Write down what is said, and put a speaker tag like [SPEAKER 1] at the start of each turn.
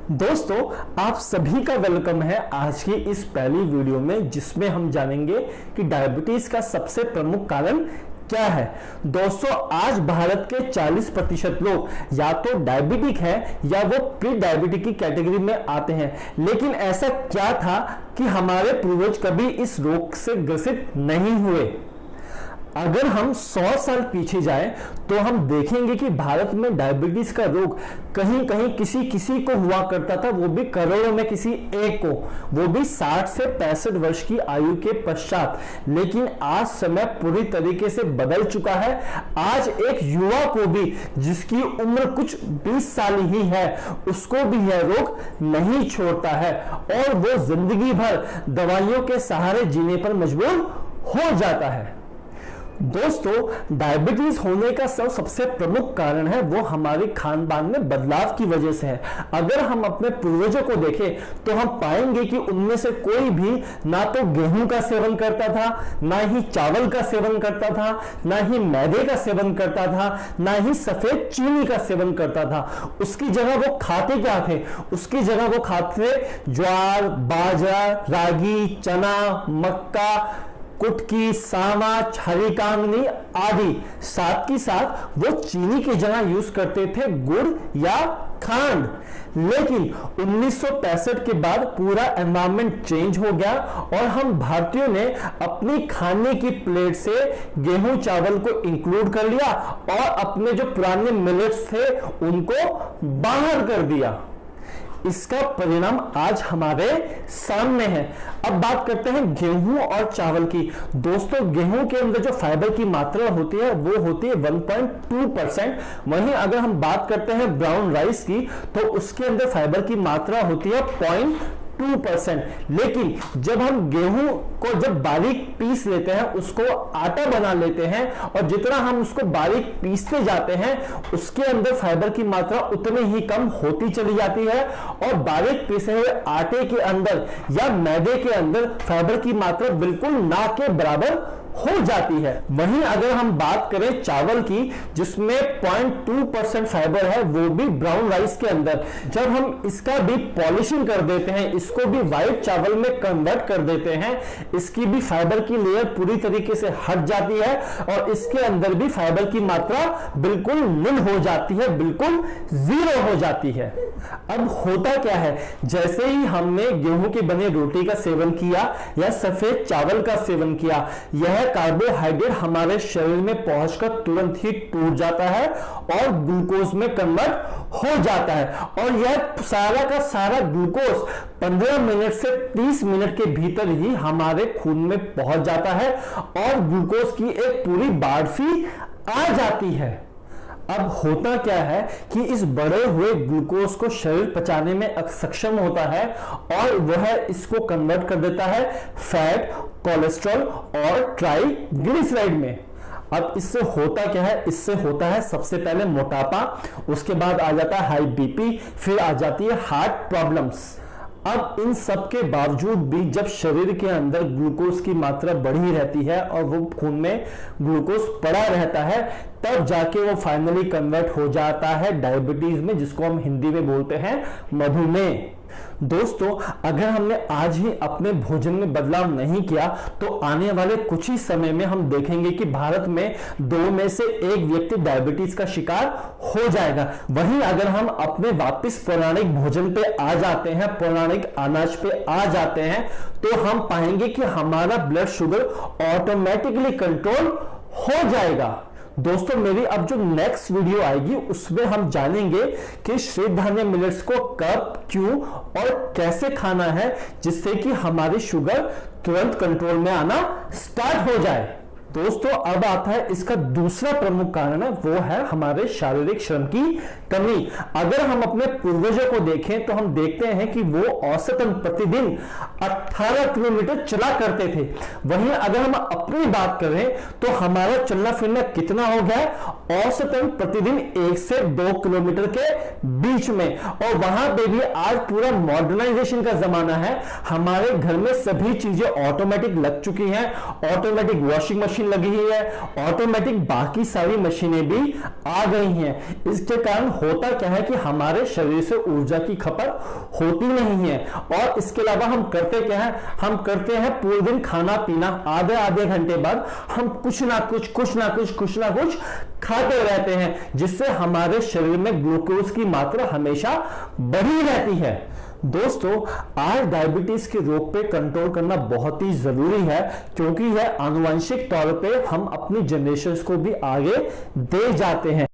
[SPEAKER 1] दोस्तों, आप सभी का वेलकम है आज की इस पहली वीडियो में, जिसमें हम जानेंगे कि डायबिटीज का सबसे प्रमुख कारण क्या है। दोस्तों, आज भारत के 40% लोग या तो डायबिटिक है या वो प्री डायबिटिक की कैटेगरी में आते हैं। लेकिन ऐसा क्या था कि हमारे पूर्वज कभी इस रोग से ग्रसित नहीं हुए। अगर हम 100 साल पीछे जाएं तो हम देखेंगे कि भारत में डायबिटीज का रोग कहीं कहीं किसी किसी को हुआ करता था, वो भी करोड़ों में किसी एक को, वो भी 60 से 65 वर्ष की आयु के पश्चात। लेकिन आज समय पूरी तरीके से बदल चुका है। आज एक युवा को भी, जिसकी उम्र कुछ 20 साल ही है, उसको भी यह रोग नहीं छोड़ता है और वो जिंदगी भर दवाइयों के सहारे जीने पर मजबूर हो जाता है। दोस्तों, डायबिटीज होने का सबसे प्रमुख कारण है वो हमारे खान पान में बदलाव की वजह से है। अगर हम अपने पूर्वजों को देखें तो हम पाएंगे कि उनमें से कोई भी ना तो गेहूं का सेवन करता था, ना ही चावल का सेवन करता था, ना ही मैदे का सेवन करता था, ना ही सफेद चीनी का सेवन करता था। उसकी जगह वो खाते क्या थे? उसकी जगह वो खाते ज्वार, बाजरा, रागी, चना, मक्का, कुटकी, सांवा, हरी कांगनी आदि। साथ ही साथ वो चीनी की जगह यूज करते थे गुड़ या खांड। लेकिन 1965 के बाद पूरा एनवायरनमेंट चेंज हो गया और हम भारतीयों ने अपनी खाने की प्लेट से गेहूं चावल को इंक्लूड कर लिया और अपने जो पुराने मिलेट्स थे उनको बाहर कर दिया। इसका परिणाम आज हमारे सामने है। अब बात करते हैं गेहूं और चावल की। दोस्तों, गेहूं के अंदर जो फाइबर की मात्रा होती है वो होती है 1.2%। वहीं अगर हम बात करते हैं ब्राउन राइस की तो उसके अंदर फाइबर की मात्रा होती है 0.2%। लेकिन जब हम गेहूं को जब बारीक पीस लेते हैं, उसको आटा बना लेते हैं और जितना हम उसको बारीक पीसते जाते हैं उसके अंदर फाइबर की मात्रा उतनी ही कम होती चली जाती है और बारीक पीसे हुए आटे के अंदर या मैदे के अंदर फाइबर की मात्रा बिल्कुल ना के बराबर हो जाती है। वहीं अगर हम बात करें चावल की, जिसमें 0.2% फाइबर है, वो भी ब्राउन राइस के अंदर, जब हम इसका भी पॉलिशिंग कर देते हैं, इसको भी व्हाइट चावल में कन्वर्ट कर देते हैं, इसकी भी फाइबर की लेयर पूरी तरीके से हट जाती है और इसके अंदर भी फाइबर की मात्रा बिल्कुल नील हो जाती है, बिल्कुल जीरो हो जाती है। अब होता क्या है, जैसे ही हमने गेहूं की बनी रोटी का सेवन किया या सफेद चावल का सेवन किया, यह कार्बोहाइड्रेट हमारे शरीर में पहुंचकर तुरंत ही टूट जाता है और ग्लूकोज में कन्वर्ट हो जाता है और यह सारा का सारा ग्लूकोज 15 मिनट से 30 मिनट के भीतर ही हमारे खून में पहुंच जाता है और ग्लूकोज की एक पूरी बाढ़ सी आ जाती है। अब होता क्या है कि इस बढ़े हुए ग्लूकोज को शरीर पचाने में सक्षम होता है और वह इसको कन्वर्ट कर देता है फैट, कोलेस्ट्रॉल और ट्राइग्लिसराइड में। अब इससे होता क्या है? इससे होता है सबसे पहले मोटापा, उसके बाद आ जाता है हाई बीपी, फिर आ जाती है हार्ट प्रॉब्लम्स। अब इन सब के बावजूद भी जब शरीर के अंदर ग्लूकोज की मात्रा बढ़ी रहती है और वो खून में ग्लूकोज पड़ा रहता है, तब जाके वो फाइनली कन्वर्ट हो जाता है डायबिटीज में, जिसको हम हिंदी में बोलते हैं मधुमेह। दोस्तों, अगर हमने आज ही अपने भोजन में बदलाव नहीं किया तो आने वाले कुछ ही समय में हम देखेंगे कि भारत में 2 में से 1 व्यक्ति डायबिटीज का शिकार हो जाएगा। वहीं अगर हम अपने वापस पौराणिक भोजन पे आ जाते हैं, पौराणिक अनाज पे आ जाते हैं, तो हम पाएंगे कि हमारा ब्लड शुगर ऑटोमेटिकली कंट्रोल हो जाएगा। दोस्तों, मेरी अब जो नेक्स्ट वीडियो आएगी उसमें हम जानेंगे कि श्रीधान्य मिलेट्स को कब, क्यों और कैसे खाना है, जिससे कि हमारी शुगर तुरंत कंट्रोल में आना स्टार्ट हो जाए। दोस्तों, अब आता है इसका दूसरा प्रमुख कारण है, वो है हमारे शारीरिक श्रम की कमी। अगर हम अपने पूर्वजों को देखें तो हम देखते हैं कि वो औसतन प्रतिदिन 18 किलोमीटर चला करते थे। वहीं अगर हम अपनी बात करें तो हमारा चलना फिरना कितना हो गया है? औसतन प्रतिदिन 1 से 2 किलोमीटर के बीच में। और वहां पे भी आज पूरा मॉडर्नाइजेशन का जमाना है, हमारे घर में सभी चीजें ऑटोमेटिक लग चुकी हैं। ऑटोमेटिक वॉशिंग मशीन मशीन लगी हुई है, ऑटोमेटिक बाकी सारी मशीनें भी आ गई हैं। इसके कारण होता क्या है कि हमारे शरीर से ऊर्जा की खपत होती नहीं है। और इसके अलावा हम करते क्या है, हम करते हैं पूरे दिन खाना पीना, आधे आधे घंटे बाद हम कुछ ना कुछ खाते रहते हैं, जिससे हमारे शरीर में ग्लूकोज की मात्रा हमेशा बढ़ी रहती है। दोस्तों, आज डायबिटीज के रोग पे कंट्रोल करना बहुत ही जरूरी है, क्योंकि यह आनुवंशिक तौर पे हम अपनी जनरेशन को भी आगे दे जाते हैं।